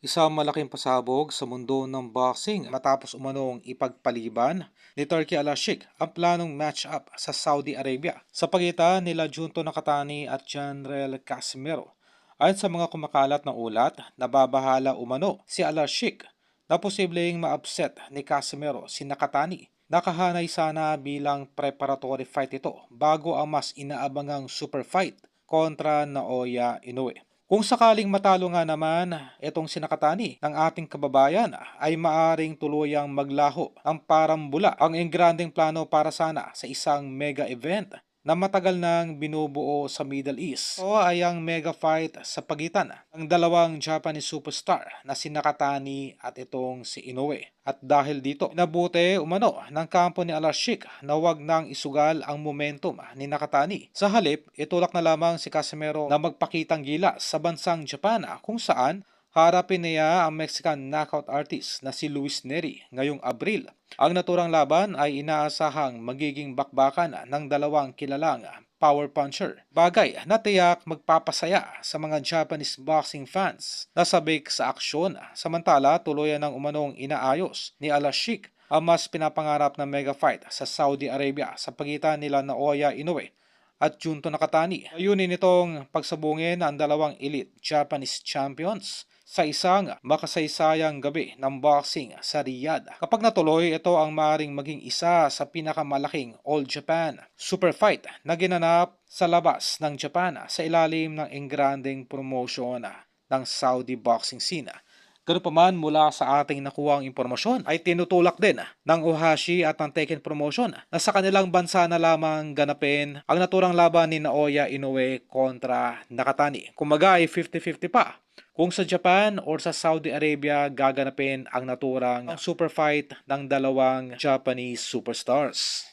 Isang malaking pasabog sa mundo ng boxing matapos umanong ipagpaliban ni Turki Al-Sheikh ang planong match-up sa Saudi Arabia sa pagitan nila Junto Nakatani at Janrel Casimero. Ayon sa mga kumakalat na ulat, nababahala umano si Al-Sheikh na posibleng ma-upset ni Casimero si Nakatani. Nakahanay sana bilang preparatory fight ito bago ang mas inaabangang super fight kontra Naoya Inoue. Kung sakaling matalo nga naman itong sinakatani ng ating kababayan ay maaring tuluyang maglaho ang parambula ang engrandeng plano para sana sa isang mega event na matagal nang binubuo sa Middle East. O ay ang mega fight sa pagitan ng dalawang Japanese superstar na si Nakatani at itong si Inoue. At dahil dito, nabuti umano ng kampo ni Al-Sheikh na wag nang isugal ang momentum ni Nakatani. Sa halip, itulak na lamang si Casimero na magpakitang gilas sa bansang Japan kung saan harapin niya ang Mexican knockout artist na si Luis Neri ngayong Abril. Ang naturang laban ay inaasahang magiging bakbakan ng dalawang kilalang power puncher. Bagay na tiyak magpapasaya sa mga Japanese boxing fans na sabik sa aksyon. Samantala, tuluyan ng umanong inaayos ni Al-Sheikh ang mas pinapangarap na mega fight sa Saudi Arabia sa pagitan nila Naoya Inoue at Junto Nakatani. Layunin nitong pagsabungin ang dalawang elite Japanese champions sa isang makasaysayang gabi ng boxing sa Riyadh. Kapag natuloy, ito ang maaaring maging isa sa pinakamalaking All Japan super fight na ginanap sa labas ng Japan sa ilalim ng engranding promotion ng Saudi boxing scene. Ganun pa man, mula sa ating nakuhang impormasyon ay tinutulak din ng Ohashi at ng Tekken Promotion na sa kanilang bansa na lamang ganapin ang naturang laban ni Naoya Inoue kontra Nakatani. Kumaga ay 50-50 pa kung sa Japan or sa Saudi Arabia gaganapin ang naturang super fight ng dalawang Japanese superstars.